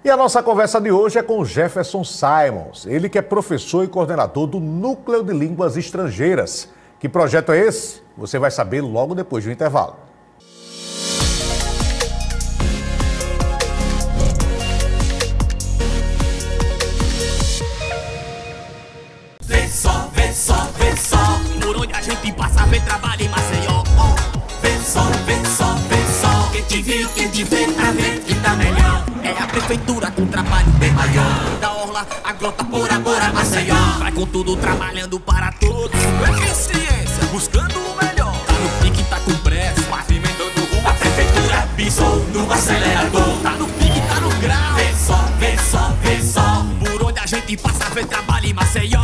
E a nossa conversa de hoje é com Jefferson Simons, ele que é professor e coordenador do Núcleo de Línguas Estrangeiras. Que projeto é esse? Você vai saber logo depois do intervalo. Vê só, vê só, vê só, por onde a gente passa, vê trabalho em Maceió. Vê só, vê só, vê só, quem te viu, quem te vê, a ver que tá melhor. É a prefeitura com trabalho bem maior. Da orla, a grota, Bora Bora, Maceió. Vai com tudo, trabalhando para todos. Eficiência, buscando o melhor. Tá no pique, tá com pressa, pavimentando rua. A prefeitura pisou no acelerador. Tá no pique, tá no grau. Vê só, vê só, vê só, por onde a gente passa, vê trabalho em Maceió.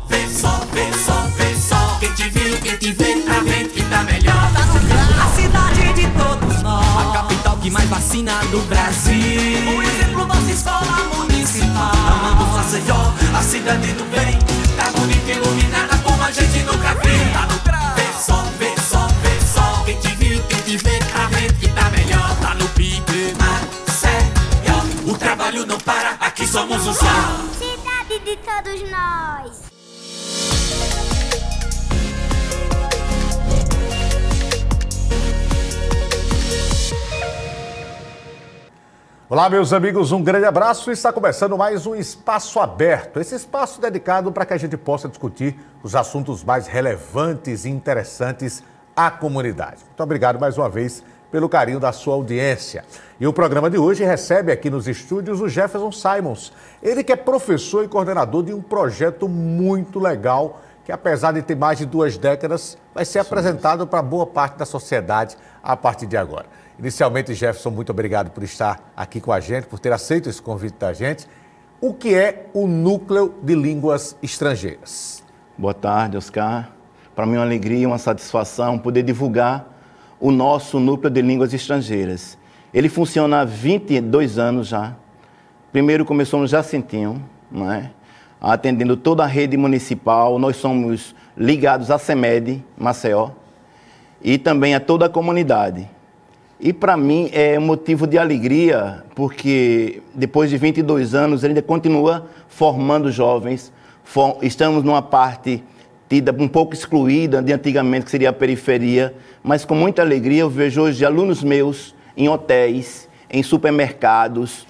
Vê só, vê só, vê só, quem te viu, quem te vê, a ver que tá melhor. Tá no grau, a cidade de todos nós, a capital que mais vacina do Brasil. Um exemplo, nossa escola municipal. Amamos Maceió, a cidade do bem. Tá bonita, iluminada, como a gente nunca viu. Tá no grau, vê só, vê só, vê só, quem te viu, quem te vê, a ver que tá melhor. Tá no pique, Maceió, o trabalho não para, aqui somos um só. Cidade de todos nós. Olá, meus amigos, um grande abraço. Está começando mais um Espaço Aberto. Esse espaço dedicado para que a gente possa discutir os assuntos mais relevantes e interessantes à comunidade. Muito obrigado mais uma vez pelo carinho da sua audiência. E o programa de hoje recebe aqui nos estúdios o Jefferson Simons. Ele que é professor e coordenador de um projeto muito legal que, apesar de ter mais de 2 décadas, vai ser apresentado para boa parte da sociedade a partir de agora. Inicialmente, Jefferson, muito obrigado por estar aqui com a gente, por ter aceito esse convite da gente. O que é o Núcleo de Línguas Estrangeiras? Boa tarde, Oscar. Para mim é uma alegria e uma satisfação poder divulgar o nosso Núcleo de Línguas Estrangeiras. Ele funciona há 22 anos já. Primeiro começou no Jacintinho, não é? Atendendo toda a rede municipal. Nós somos ligados à CEMED, Maceió, e também a toda a comunidade. E para mim é motivo de alegria, porque depois de 22 anos ele ainda continua formando jovens. Estamos numa parte tida um pouco excluída de antigamente, que seria a periferia, mas com muita alegria eu vejo hoje alunos meus em hotéis, em supermercados,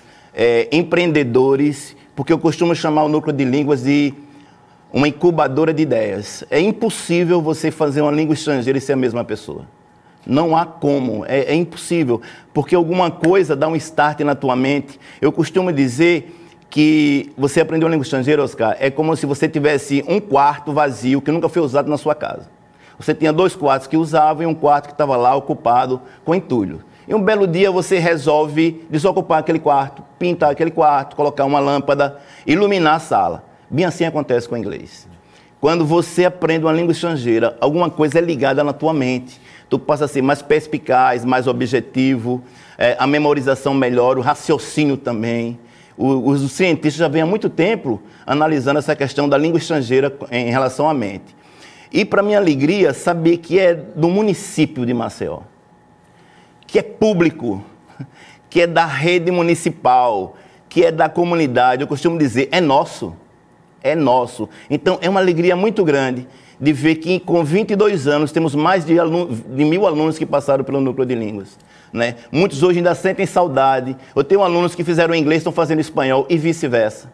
empreendedores, porque eu costumo chamar o Núcleo de Línguas de uma incubadora de ideias. É impossível você fazer uma língua estrangeira e ser a mesma pessoa. Não há como, é impossível, porque alguma coisa dá um start na tua mente. Eu costumo dizer que você aprender uma língua estrangeira, Oscar, é como se você tivesse um quarto vazio que nunca foi usado na sua casa. Você tinha 2 quartos que usava e um quarto que estava lá ocupado com entulho. E um belo dia você resolve desocupar aquele quarto, pintar aquele quarto, colocar uma lâmpada, iluminar a sala. Bem assim acontece com o inglês. Quando você aprende uma língua estrangeira, alguma coisa é ligada na tua mente. Tu passa a ser mais perspicaz, mais objetivo, a memorização melhora, o raciocínio também. Os cientistas já vêm há muito tempo analisando essa questão da língua estrangeira em relação à mente. E para minha alegria, saber que é do município de Maceió, que é público, que é da rede municipal, que é da comunidade, eu costumo dizer, é nosso. É nosso. Então é uma alegria muito grande de ver que com 22 anos temos mais de 1.000 alunos que passaram pelo Núcleo de Línguas, né? Muitos hoje ainda sentem saudade. Eu tenho alunos que fizeram inglês, estão fazendo espanhol e vice-versa.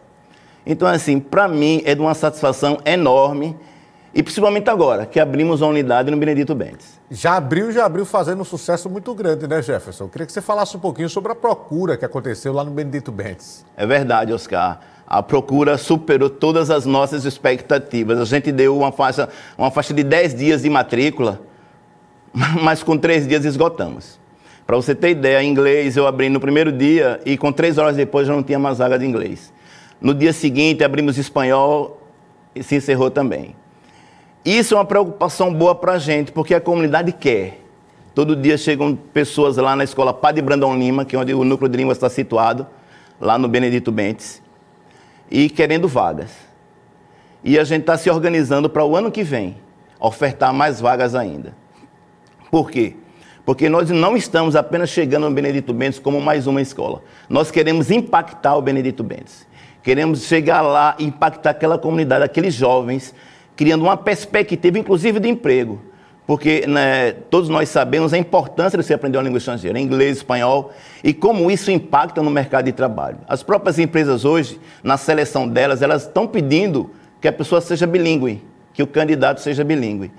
Então, assim, para mim é de uma satisfação enorme, e principalmente agora, que abrimos a unidade no Benedito Bentes. Já abriu fazendo um sucesso muito grande, né, Jefferson? Eu queria que você falasse um pouquinho sobre a procura que aconteceu lá no Benedito Bentes. É verdade, Oscar. A procura superou todas as nossas expectativas. A gente deu uma faixa de 10 dias de matrícula, mas com 3 dias esgotamos. Para você ter ideia, em inglês eu abri no primeiro dia e com 3 horas depois já não tinha mais vaga de inglês. No dia seguinte abrimos espanhol e se encerrou também. Isso é uma preocupação boa para a gente, porque a comunidade quer. Todo dia chegam pessoas lá na escola Padre Brandão Lima, que é onde o Núcleo de Línguas está situado, lá no Benedito Bentes, e querendo vagas. E a gente está se organizando para o ano que vem ofertar mais vagas ainda. Por quê? Porque nós não estamos apenas chegando no Benedito Bentes como mais uma escola. Nós queremos impactar o Benedito Bentes. Queremos chegar lá e impactar aquela comunidade, aqueles jovens, criando uma perspectiva, inclusive, de emprego. Porque né, todos nós sabemos a importância de você aprender uma língua estrangeira, inglês, espanhol, e como isso impacta no mercado de trabalho. As próprias empresas hoje, na seleção delas, elas estão pedindo que a pessoa seja bilíngue, que o candidato seja bilíngue.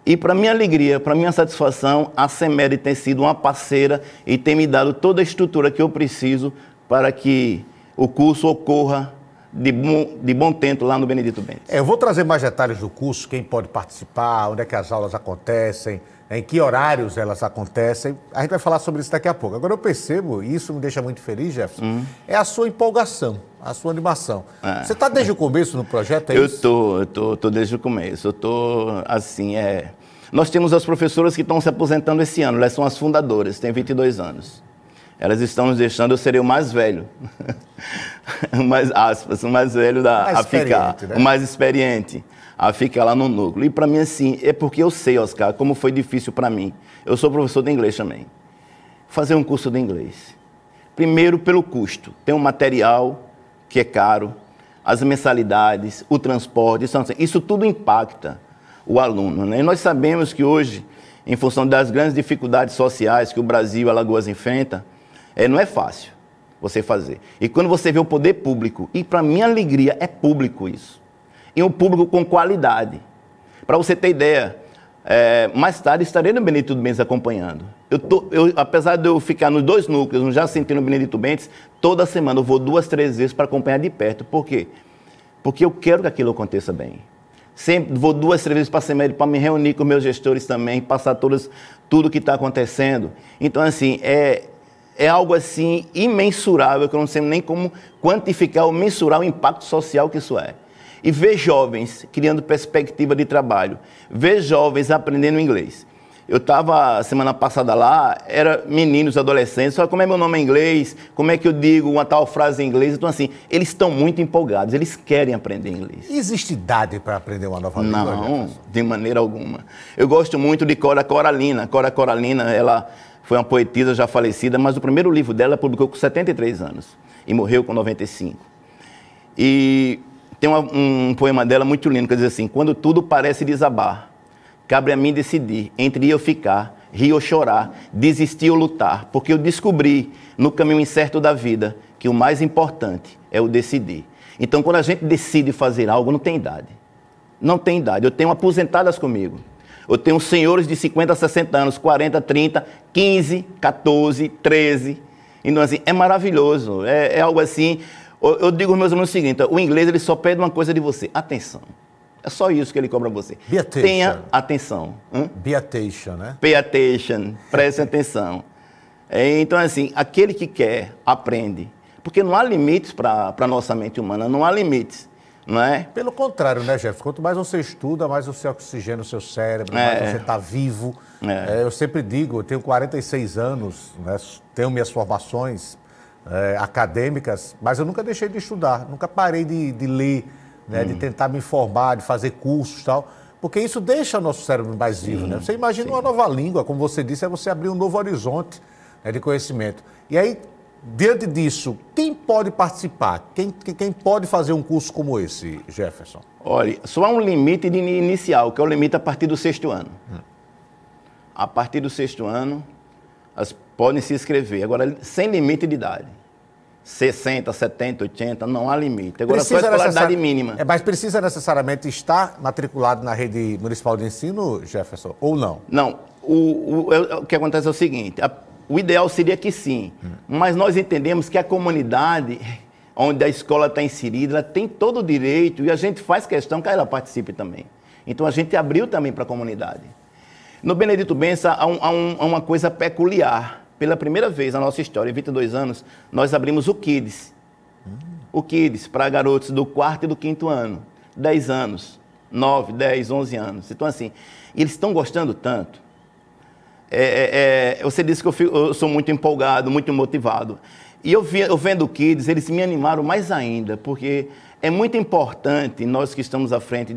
E para minha alegria, para minha satisfação, a CEMED tem sido uma parceira e tem me dado toda a estrutura que eu preciso para que o curso ocorra de bom tempo lá no Benedito Bentes. Eu vou trazer mais detalhes do curso, quem pode participar, onde é que as aulas acontecem, em que horários elas acontecem. A gente vai falar sobre isso daqui a pouco. Agora eu percebo, e isso me deixa muito feliz, Jefferson, é a sua empolgação, a sua animação. Você está desde o começo no projeto, é isso? Eu tô desde o começo. Eu tô assim, Nós temos as professoras que estão se aposentando esse ano, elas são as fundadoras, têm 22 anos. Elas estão nos deixando, eu serei o mais velho, o mais velho a ficar, né? O mais experiente a ficar lá no núcleo. E para mim, assim, é porque eu sei, Oscar, como foi difícil para mim. Eu sou professor de inglês também. Fazer um curso de inglês. Primeiro, pelo custo. Tem um material que é caro, as mensalidades, o transporte, isso tudo impacta o aluno, né? E nós sabemos que hoje, em função das grandes dificuldades sociais que o Brasil e Alagoas enfrenta, não é fácil você fazer. E quando você vê o poder público, e para minha alegria é público isso, e um público com qualidade. Para você ter ideia, mais tarde estarei no Benedito Bentes acompanhando. Apesar de eu ficar nos 2 núcleos, no Jacinto e no Benedito Bentes, toda semana eu vou 2, 3 vezes para acompanhar de perto. Por quê? Porque eu quero que aquilo aconteça bem. Sempre vou 2, 3 vezes para a CEMED para me reunir com meus gestores também, passar tudo que está acontecendo. Então, assim, é algo assim imensurável, que eu não sei nem como quantificar ou mensurar o impacto social que isso é. E ver jovens criando perspectiva de trabalho, ver jovens aprendendo inglês. Eu estava semana passada lá, era meninos, adolescentes, só como é meu nome em inglês, como é que eu digo uma tal frase em inglês. Então, assim, eles estão muito empolgados, eles querem aprender inglês. Existe idade para aprender uma nova língua? Não, de maneira alguma. Eu gosto muito de Cora Coralina. Cora Coralina, ela foi uma poetisa já falecida, mas o primeiro livro dela publicou com 73 anos e morreu com 95. E tem um poema dela muito lindo que diz assim: quando tudo parece desabar, cabe a mim decidir entre ir ou ficar, rir ou chorar, desistir ou lutar, porque eu descobri no caminho incerto da vida que o mais importante é o decidir. Então, quando a gente decide fazer algo, não tem idade. Não tem idade. Eu tenho aposentadas comigo. Eu tenho senhores de 50, 60 anos, 40, 30, 15, 14, 13. Então, assim, é maravilhoso. É algo assim. Eu digo aos meus alunos o seguinte: o inglês ele só pede uma coisa de você: atenção. É só isso que ele cobra a você. Tenha atenção. Be attention, né? Pay attention. Preste atenção. Então, assim, aquele que quer, aprende. Porque não há limites para a nossa mente humana. Não há limites. Não é? Pelo contrário, né, Jeff? Quanto mais você estuda, mais você oxigena o seu cérebro, mais você está vivo. Eu sempre digo, eu tenho 46 anos, né, tenho minhas formações acadêmicas, mas eu nunca deixei de estudar, nunca parei de ler, né, de tentar me informar, de fazer cursos e tal, porque isso deixa o nosso cérebro mais vivo, né? Você imagina uma nova língua, como você disse, é você abrir um novo horizonte, né, de conhecimento. E aí, diante disso, quem pode participar? Quem pode fazer um curso como esse, Jefferson? Olha, só há um limite inicial, que é o limite a partir do 6º ano. A partir do 6º ano, elas podem se inscrever. Agora, sem limite de idade. 60, 70, 80, não há limite. Agora, só a escolaridade mínima. Mas precisa necessariamente estar matriculado na rede municipal de ensino, Jefferson, ou não? Não. O que acontece é o seguinte: o ideal seria que sim, mas nós entendemos que a comunidade onde a escola está inserida, ela tem todo o direito e a gente faz questão que ela participe também. Então, a gente abriu também para a comunidade. No Benedito Bentes há uma coisa peculiar. Pela primeira vez na nossa história, em 22 anos, nós abrimos o Kids. O Kids para garotos do 4º e do 5º ano. 10 anos, 9, 10, 11 anos. Então, assim, eles estão gostando tanto. Você disse que eu sou muito empolgado, muito motivado. E eu vendo o Kids, eles me animaram mais ainda, porque é muito importante, nós que estamos à frente,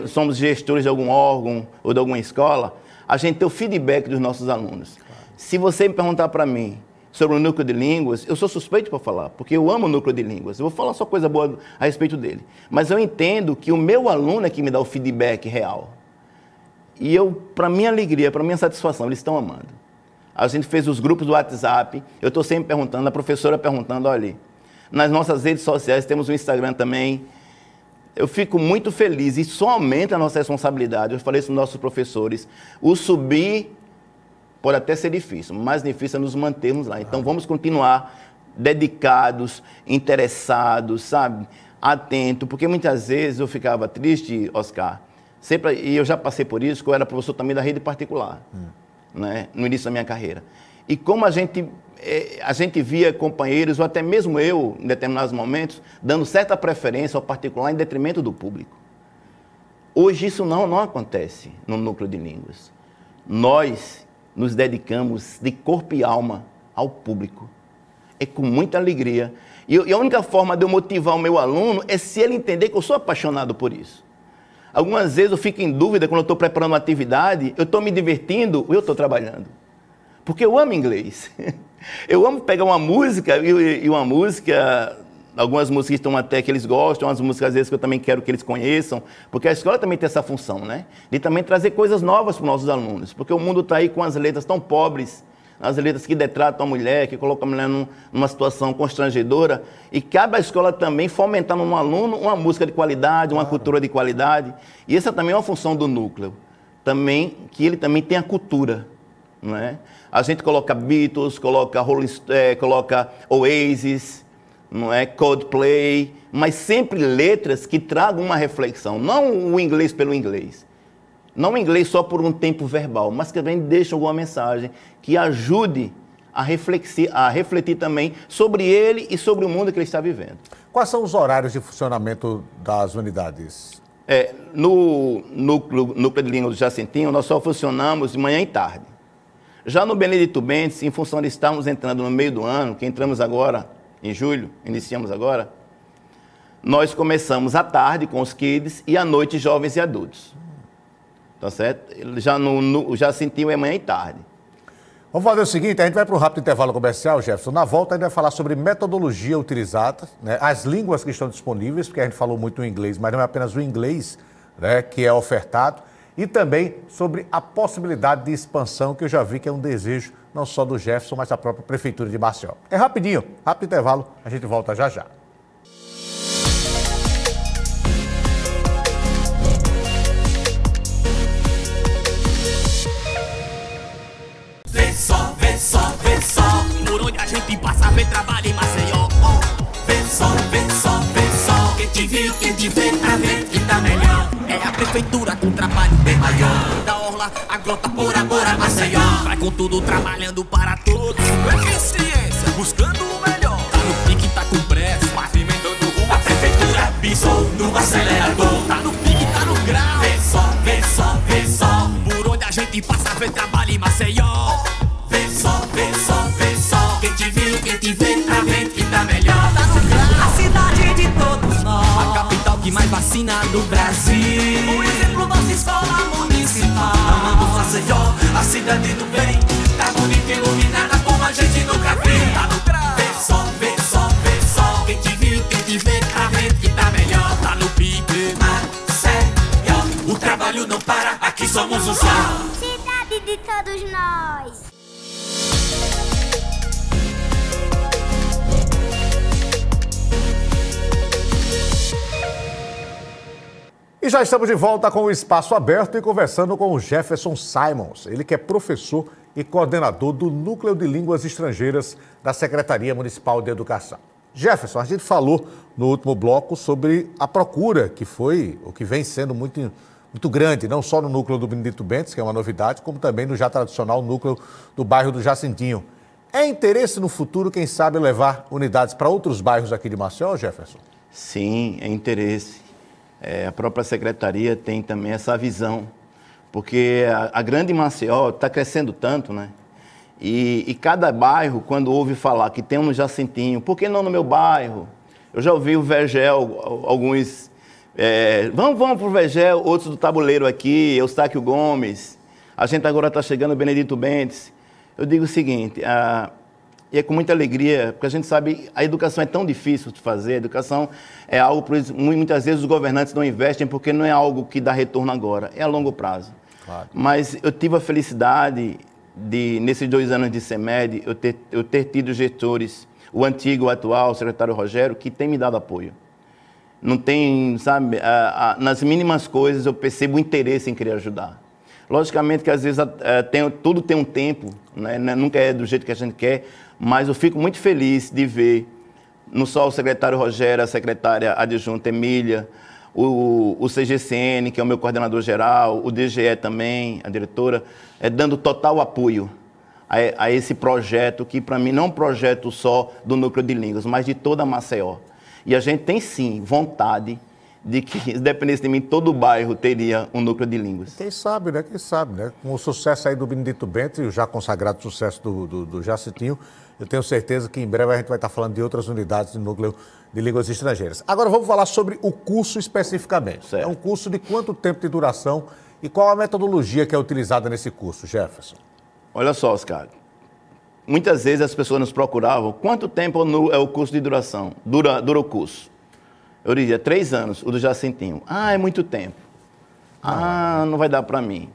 somos gestores de algum órgão ou de alguma escola, a gente ter o feedback dos nossos alunos. Se você me perguntar para mim sobre o núcleo de línguas, eu sou suspeito para falar, porque eu amo o núcleo de línguas. Eu vou falar só coisa boa a respeito dele. Mas eu entendo que o meu aluno é que me dá o feedback real. E eu, para minha alegria, para minha satisfação, eles estão amando. A gente fez os grupos do WhatsApp, eu estou sempre perguntando, a professora perguntando, olha, nas nossas redes sociais, temos o Instagram também. Eu fico muito feliz, isso só aumenta a nossa responsabilidade. Eu falei isso para os nossos professores. O subir pode até ser difícil, mas difícil é nos mantermos lá. Então vamos continuar dedicados, interessados, sabe? Atento, porque muitas vezes eu ficava triste, Oscar, sempre, e eu já passei por isso, que eu era professor também da rede particular, né? No início da minha carreira. E como a gente via companheiros, ou até mesmo eu, em determinados momentos, dando certa preferência ao particular em detrimento do público. Hoje isso não acontece no núcleo de línguas. Nós nos dedicamos de corpo e alma ao público. É com muita alegria. E a única forma de eu motivar o meu aluno é se ele entender que eu sou apaixonado por isso. Algumas vezes eu fico em dúvida quando eu estou preparando uma atividade, eu estou me divertindo ou eu estou trabalhando. Porque eu amo inglês. Eu amo pegar uma música e uma música, algumas músicas estão até que eles gostam, umas músicas às vezes que eu também quero que eles conheçam, porque a escola também tem essa função, né? De também trazer coisas novas para os nossos alunos, porque o mundo está aí com as letras tão pobres, as letras que detratam a mulher, que colocam a mulher numa situação constrangedora, e cabe à escola também fomentar no aluno uma música de qualidade, uma cultura de qualidade, e essa também é uma função do núcleo, também, que ele também tem a cultura, não é? A gente coloca Beatles, coloca Oasis, não é? Coldplay, mas sempre letras que tragam uma reflexão, não o inglês pelo inglês. Não o inglês só por um tempo verbal, mas que também deixa alguma mensagem que ajude a refletir também sobre ele e sobre o mundo que ele está vivendo. Quais são os horários de funcionamento das unidades? No núcleo de línguas do Jacintinho, nós só funcionamos de manhã e tarde. Já no Benedito Bentes, em função de estarmos entrando no meio do ano, que entramos agora em julho, iniciamos agora, nós começamos à tarde com os kids e à noite jovens e adultos. Tá certo? Já no Jacintinho é manhã e tarde. Vamos fazer o seguinte, a gente vai para um rápido intervalo comercial, Jefferson. Na volta a gente vai falar sobre metodologia utilizada, né, as línguas que estão disponíveis, porque a gente falou muito o inglês, mas não é apenas o inglês, né, que é ofertado, e também sobre a possibilidade de expansão, que eu já vi que é um desejo não só do Jefferson, mas da própria Prefeitura de Maceió. É rapidinho, rápido intervalo, a gente volta já já. Vê só, por onde a gente passa, vê trabalho em Maceió. Vê só, quem te viu, quem te vê, pra ver que tá melhor. É a prefeitura com trabalho bem maior. Da orla, a grota por agora, Maceió. Vai com tudo trabalhando para todos. Eficiência, buscando o melhor. Tá no pique, tá com pressa, pavimentando rua. A prefeitura pisou no acelerador. Tá no pique, tá no grau. Vê só, por onde a gente passa, vê trabalho em Maceió. Vê só, quem te viu, quem te vê, pra ver que tá melhor. Tá no grau, a cidade de todos nós, a capital que mais vacina do Brasil. Um exemplo, nossa escola municipal. Amamos Maceió, a cidade do bem. Tá bonita, iluminada, como a gente nunca viu. Tá no grau, vê só, quem te viu, quem te vê, pra ver que tá melhor. Tá no pique, Maceió, o trabalho não para, aqui somos o sol. Cidade de todos nós. E já estamos de volta com o Espaço Aberto e conversando com o Jefferson Simons. Ele que é professor e coordenador do Núcleo de Línguas Estrangeiras da Secretaria Municipal de Educação. Jefferson, a gente falou no último bloco sobre a procura que foi, ou que vem sendo muito grande, não só no núcleo do Benedito Bentes, que é uma novidade, como também no já tradicional núcleo do bairro do Jacintinho. É interesse no futuro, quem sabe, levar unidades para outros bairros aqui de Maceió, Jefferson? Sim, é interesse. A própria secretaria tem também essa visão, porque a grande Maceió está crescendo tanto, né? E cada bairro, quando ouve falar que tem um Jacintinho, por que não no meu bairro? Eu já ouvi o Vergel, alguns, vamos para o Vergel, outros do Tabuleiro aqui, Eustáquio Gomes, A gente agora está chegando, Benedito Bentes. Eu digo o seguinte, e é com muita alegria, porque a gente sabe, a educação é tão difícil de fazer, a educação é algo, muitas vezes os governantes não investem porque não é algo que dá retorno agora, é a longo prazo. Claro. Mas eu tive a felicidade de, nesses 2 anos de CEMED, eu ter tido gestores, o antigo, o atual, o secretário Rogério, que tem me dado apoio. Não tem, sabe, nas mínimas coisas eu percebo o interesse em querer ajudar. Logicamente que às vezes tudo tem um tempo, né? Nunca é do jeito que a gente quer, mas eu fico muito feliz de ver, não só o secretário Rogério, a secretária adjunta Emília, o CGCN, que é o meu coordenador geral, o DGE também, a diretora, dando total apoio a esse projeto, que para mim não é um projeto só do Núcleo de Línguas, mas de toda a Maceió. E a gente tem sim vontade de que, se dependesse de mim, todo o bairro teria um núcleo de línguas. Quem sabe, né? Quem sabe, né? Com o sucesso aí do Benedito Bentes e o já consagrado sucesso do Jacitinho, eu tenho certeza que em breve a gente vai estar falando de outras unidades de núcleo de línguas estrangeiras. Agora vamos falar sobre o curso especificamente. Certo. É um curso de quanto tempo de duração e qual a metodologia que é utilizada nesse curso, Jefferson? Olha só, Oscar. Muitas vezes as pessoas nos procuravam, quanto tempo é o curso de duração? Dura o curso. Eu dizia, 3 anos, o do Jacintinho. É muito tempo. Não vai dar para mim.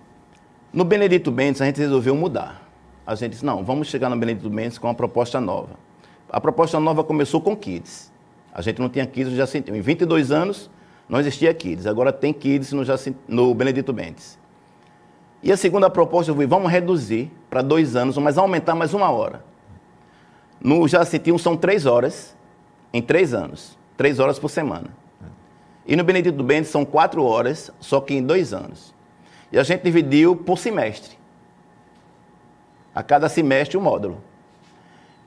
No Benedito Bentes, a gente resolveu mudar. A gente disse, não, vamos chegar no Benedito Bentes com uma proposta nova. A proposta nova começou com Kids. A gente não tinha Kids no Jacintinho. Em 22 anos, não existia Kids. Agora tem Kids no Benedito Bentes. E a segunda proposta, eu falei, vamos reduzir para 2 anos, mas aumentar mais 1 hora. No Jacintinho são 3 horas, em 3 anos. 3 horas por semana. E no Benedito Bentes são 4 horas, só que em 2 anos. E a gente dividiu por semestre. A cada semestre um módulo.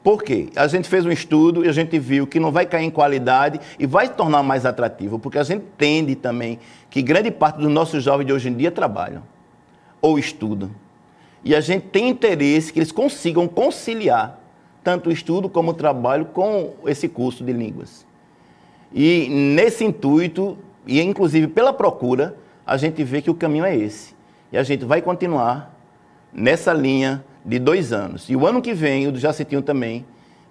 Por quê? A gente fez um estudo e a gente viu que não vai cair em qualidade e vai tornar mais atrativo, porque a gente entende também que grande parte dos nossos jovens de hoje em dia trabalham ou estudam. E a gente tem interesse que eles consigam conciliar tanto o estudo como o trabalho com esse curso de línguas. E nesse intuito, e inclusive pela procura, a gente vê que o caminho é esse. E a gente vai continuar nessa linha de 2 anos. E o ano que vem, o do Jacintinho também,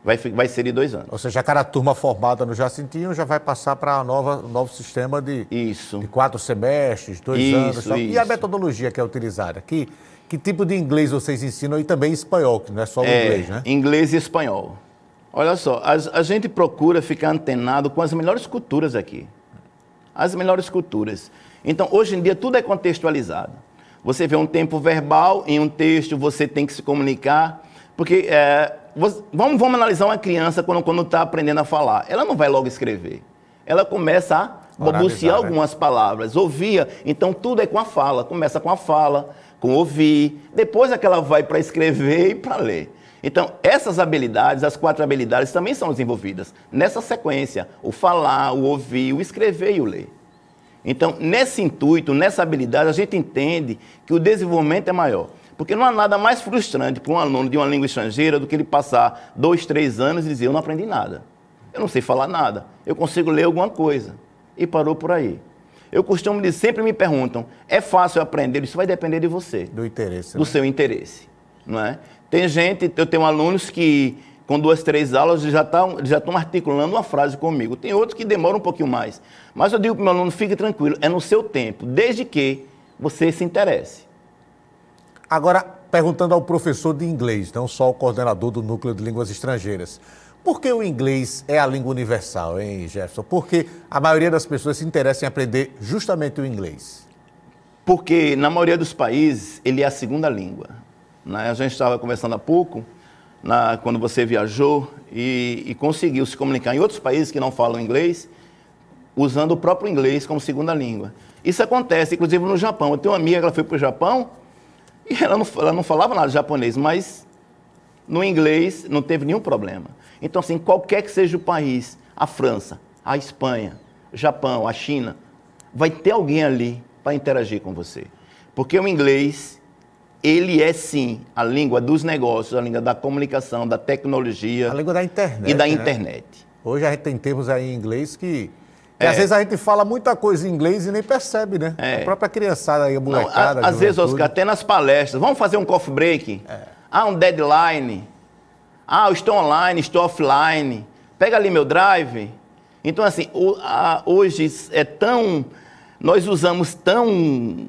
vai ser de 2 anos. Ou seja, cada turma formada no Jacintinho já vai passar para um novo sistema de 4 semestres, 2 anos. Isso. E a metodologia que é utilizada? Que tipo de inglês vocês ensinam? E também espanhol, que não é só o inglês, né? Inglês e espanhol. Olha só, a gente procura ficar antenado com as melhores culturas aqui. As melhores culturas. Então, hoje em dia, tudo é contextualizado. Você vê um tempo verbal, em um texto você tem que se comunicar. Porque, vamos analisar uma criança quando está aprendendo a falar. Ela não vai logo escrever. Ela começa a balbuciar algumas palavras. Ouvia, então tudo é com a fala. Começa com a fala, com ouvir. Depois é que ela vai para escrever e para ler. Então, essas habilidades, as 4 habilidades, também são desenvolvidas nessa sequência. O falar, o ouvir, o escrever e o ler. Então, nesse intuito, nessa habilidade, a gente entende que o desenvolvimento é maior. Porque não há nada mais frustrante para um aluno de uma língua estrangeira do que ele passar 2, 3 anos e dizer, eu não aprendi nada. Eu não sei falar nada. Eu consigo ler alguma coisa. E parou por aí. Eu costumo dizer, sempre me perguntam, é fácil aprender? Isso vai depender de você. Do interesse. Do seu interesse, não é? Tem gente, eu tenho alunos que com 2, 3 aulas já estão articulando uma frase comigo. Tem outros que demoram um pouquinho mais. Mas eu digo para o meu aluno, fique tranquilo, é no seu tempo, desde que você se interesse. Agora, perguntando ao professor de inglês, não só o coordenador do Núcleo de Línguas Estrangeiras, por que o inglês é a língua universal, hein, Jefferson? Por que a maioria das pessoas se interessa em aprender justamente o inglês? Porque, na maioria dos países, ele é a segunda língua. Né? A gente estava conversando há pouco, quando você viajou e conseguiu se comunicar em outros países que não falam inglês, usando o próprio inglês como segunda língua. Isso acontece, inclusive, no Japão. Eu tenho uma amiga que ela foi para o Japão e ela não falava nada de japonês, mas no inglês não teve nenhum problema. Então, assim, qualquer que seja o país, a França, a Espanha, o Japão, a China, vai ter alguém ali para interagir com você. Porque o inglês, ele é sim a língua dos negócios, a língua da comunicação, da tecnologia. A língua da internet. E da internet. Hoje a gente tem termos aí em inglês que E às vezes a gente fala muita coisa em inglês e nem percebe, né? A própria criançada aí, a molecada. Não, às vezes, Oscar, até nas palestras, vamos fazer um coffee break? Um deadline. Eu estou online, estou offline. Pega ali meu drive. Então, assim, hoje nós usamos tão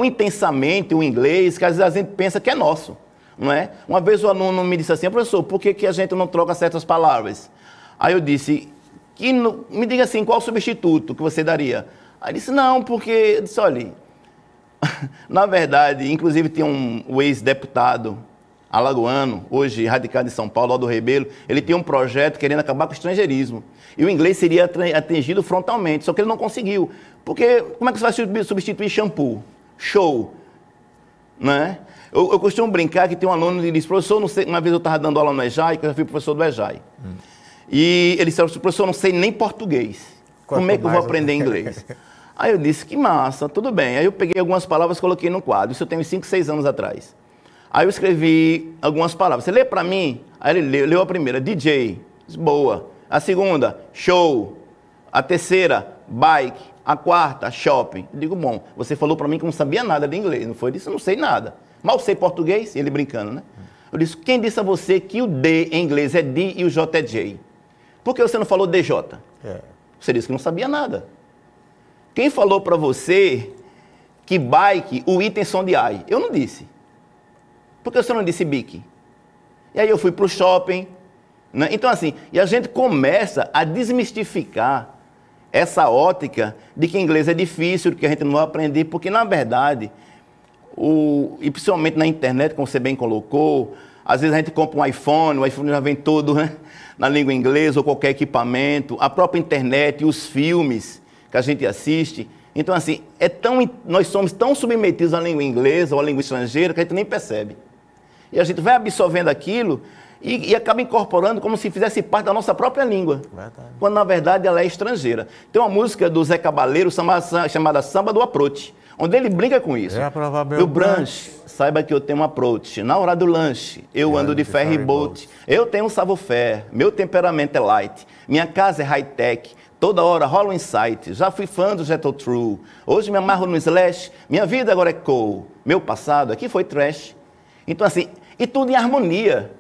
intensamente o inglês que às vezes a gente pensa que é nosso, não é? Uma vez o aluno me disse assim, professor, por que a gente não troca certas palavras? Aí eu disse, me diga assim, qual o substituto que você daria? Aí ele disse, não, porque, eu disse, olha, na verdade, inclusive tinha o ex-deputado alagoano, hoje radicado em São Paulo, Aldo Rebelo, ele tinha um projeto querendo acabar com o estrangeirismo. E o inglês seria atingido frontalmente, só que ele não conseguiu. Porque como é que você vai substituir shampoo? Show. Né? Eu costumo brincar que tem um aluno que diz, professor, não sei, uma vez eu estava dando aula no EJAI, que eu já fui professor do EJAI. E ele disse, professor, eu não sei nem português. Como é que eu vou aprender inglês? Aí eu disse, que massa, tudo bem. Aí eu peguei algumas palavras e coloquei no quadro. Isso eu tenho 5, 6 anos atrás. Aí eu escrevi algumas palavras. Você lê para mim? Aí ele leu a primeira, DJ, boa. A segunda, show. A terceira, bike. A quarta, shopping. Eu digo, bom, você falou para mim que não sabia nada de inglês, não foi? Eu disse, não sei nada. Mal sei português? E ele brincando, né? Eu disse, quem disse a você que o D em inglês é D e o J é J? Por que você não falou DJ? Você disse que não sabia nada. Quem falou para você que bike, o item som de I? Eu não disse. Por que você não disse bique? E aí eu fui para o shopping. Né? Então, assim, e a gente começa a desmistificar essa ótica de que inglês é difícil, de que a gente não vai aprender, porque, na verdade, e principalmente na internet, como você bem colocou, às vezes a gente compra um iPhone, o iPhone já vem todo, né, na língua inglesa ou qualquer equipamento, a própria internet, os filmes que a gente assiste. Então, assim, nós somos tão submetidos à língua inglesa ou à língua estrangeira que a gente nem percebe. E a gente vai absorvendo aquilo e acaba incorporando como se fizesse parte da nossa própria língua. Verdade. Quando, na verdade, ela é estrangeira. Tem uma música do Zé Cabaleiro chamada Samba do Approach, onde ele brinca com isso. Meu brunch, saiba que eu tenho um approach. Na hora do lanche, eu ando de ferry boat. Eu tenho um savoir-faire, meu temperamento é light. Minha casa é high-tech. Toda hora rola um insight. Já fui fã do Jethro Tull. Hoje me amarro no Slash. Minha vida agora é cool. Meu passado aqui foi trash. Então, assim, e tudo em harmonia.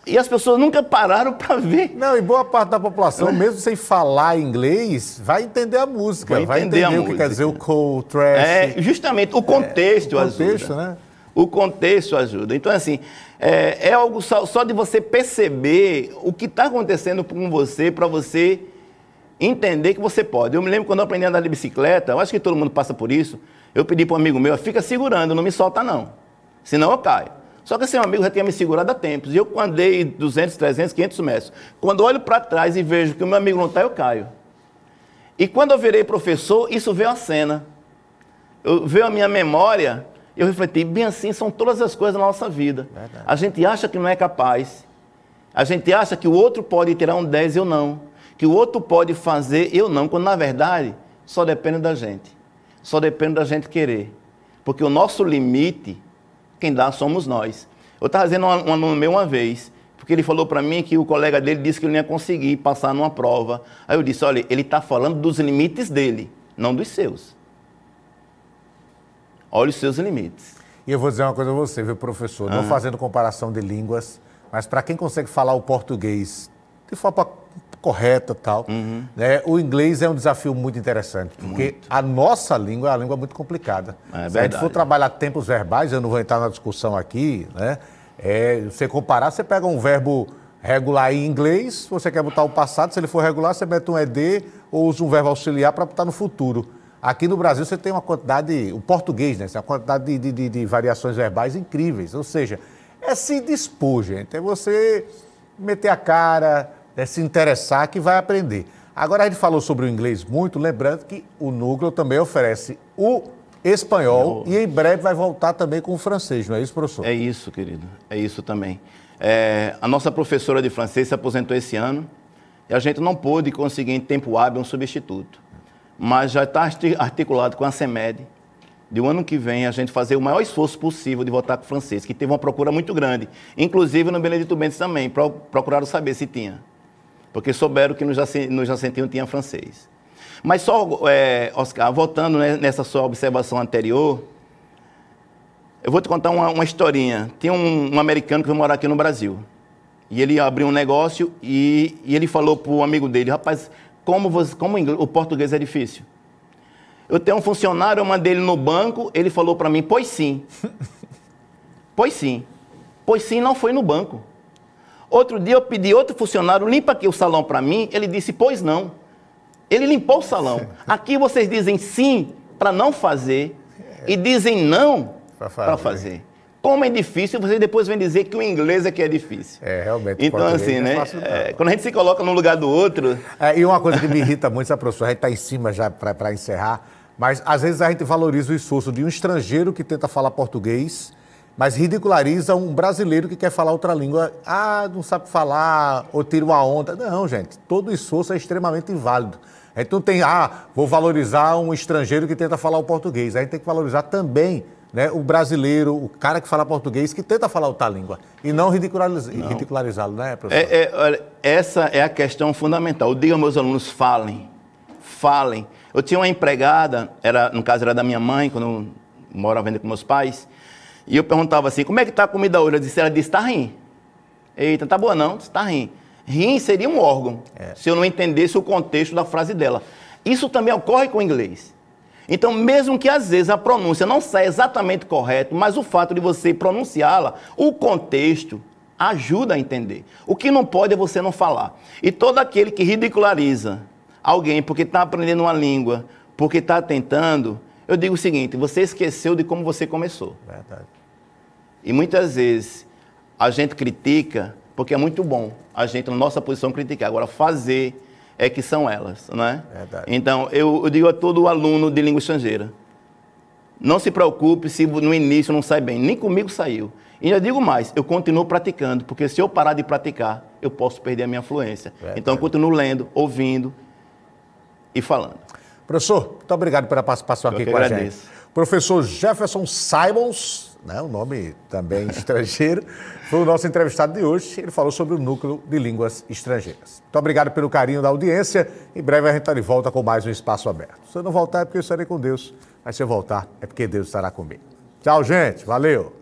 E as pessoas nunca pararam para ver. Não, e boa parte da população, mesmo sem falar inglês, vai entender a música. Vai entender o que quer dizer o cool, trash. Justamente, o contexto ajuda. Né? O contexto ajuda. Então, assim, é algo só de você perceber o que está acontecendo com você, para você entender que você pode. Eu me lembro quando eu aprendi a andar de bicicleta, eu acho que todo mundo passa por isso, eu pedi para um amigo meu, fica segurando, não me solta não, senão eu caio. Só que esse meu amigo já tinha me segurado há tempos, e eu andei 200, 300, 500 metros. Quando eu olho para trás e vejo que o meu amigo não está, eu caio. E quando eu virei professor, isso veio à cena. Veio à minha memória, eu refleti, bem assim, são todas as coisas da nossa vida. Verdade. A gente acha que não é capaz, a gente acha que o outro pode tirar um 10 e eu não, que o outro pode fazer, eu não, quando na verdade só depende da gente. Só depende da gente querer. Porque o nosso limite, quem dá somos nós. Eu estava dizendo a um aluno meu uma vez, porque ele falou para mim que o colega dele disse que ele não ia conseguir passar numa prova. Aí eu disse, olha, ele está falando dos limites dele, não dos seus. Olha os seus limites. E eu vou dizer uma coisa a você, viu, professor? Não fazendo comparação de línguas, mas para quem consegue falar o português de forma correta e tal, né, o inglês é um desafio muito interessante, porque a nossa língua é uma língua muito complicada. Se a gente for trabalhar tempos verbais, eu não vou entrar na discussão aqui, né? Você comparar, você pega um verbo regular em inglês, você quer botar o passado, se ele for regular, você mete um ED ou usa um verbo auxiliar para botar no futuro. Aqui no Brasil você tem uma quantidade, o português, né? Uma quantidade de variações verbais incríveis, ou seja, é se dispor, gente, é você meter a cara, se interessar que vai aprender. Agora a gente falou sobre o inglês muito, lembrando que o Núcleo também oferece o espanhol e em breve vai voltar também com o francês, não é isso, professor? É isso, querido, é isso também. A nossa professora de francês se aposentou esse ano e a gente não pôde conseguir em tempo hábil um substituto, mas já está articulado com a CEMED, de um ano que vem a gente fazer o maior esforço possível de voltar com o francês, que teve uma procura muito grande, inclusive no Benedito Bentes também, procuraram saber se tinha. porque souberam que no Jacentinho tinha francês. Mas só, Oscar, voltando nessa sua observação anterior, eu vou te contar uma historinha. Tinha um americano que veio morar aqui no Brasil. E ele abriu um negócio e ele falou para o amigo dele, rapaz, como o português é difícil. Eu tenho um funcionário, eu mandei ele no banco, ele falou para mim, pois sim. Pois sim. Pois sim, não foi no banco. Outro dia eu pedi outro funcionário, limpa aqui o salão para mim, ele disse, pois não. Ele limpou o salão. Aqui vocês dizem sim para não fazer e dizem não para fazer. Como é difícil, vocês depois vêm dizer que o inglês é que é difícil. Realmente. Então, assim, né? Quando a gente se coloca no lugar do outro... E uma coisa que me irrita muito, sabe, professor? A gente está em cima já para encerrar, mas às vezes a gente valoriza o esforço de um estrangeiro que tenta falar português, mas ridiculariza um brasileiro que quer falar outra língua. Não sabe falar, ou tira uma onda. Não, gente, todo esforço é extremamente válido. A gente não tem, vou valorizar um estrangeiro que tenta falar o português. A gente tem que valorizar também, né, o brasileiro, o cara que fala português, que tenta falar outra língua. E não ridicularizá-lo, né, professor? Essa é a questão fundamental. Eu digo aos meus alunos, falem. Eu tinha uma empregada, no caso era da minha mãe, quando eu morava ainda com meus pais, e eu perguntava assim, como é que está a comida hoje? Ela disse, está ruim. Eita, tá boa não? Está ruim. Rim seria um órgão, se eu não entendesse o contexto da frase dela. Isso também ocorre com o inglês. Então, mesmo que às vezes a pronúncia não saia exatamente correta, mas o fato de você pronunciá-la, o contexto ajuda a entender. O que não pode é você não falar. E todo aquele que ridiculariza alguém porque está aprendendo uma língua, porque está tentando, eu digo o seguinte, você esqueceu de como você começou. Verdade. E muitas vezes a gente critica porque é muito bom a gente, na nossa posição, criticar. Agora, fazer é que são elas, não é? Verdade. Então, eu digo a todo aluno de língua estrangeira, não se preocupe se no início não sai bem. Nem comigo saiu. E eu digo mais, eu continuo praticando, porque se eu parar de praticar, eu posso perder a minha fluência. Verdade. Então, eu continuo lendo, ouvindo e falando. Professor, muito obrigado pela participação aqui com a gente. Professor Jefferson Simons, né, um nome também estrangeiro, foi o nosso entrevistado de hoje. Ele falou sobre o Núcleo de Línguas Estrangeiras. Muito obrigado pelo carinho da audiência. Em breve a gente está de volta com mais um Espaço Aberto. Se eu não voltar é porque eu estarei com Deus, mas se eu voltar é porque Deus estará comigo. Tchau, gente. Valeu.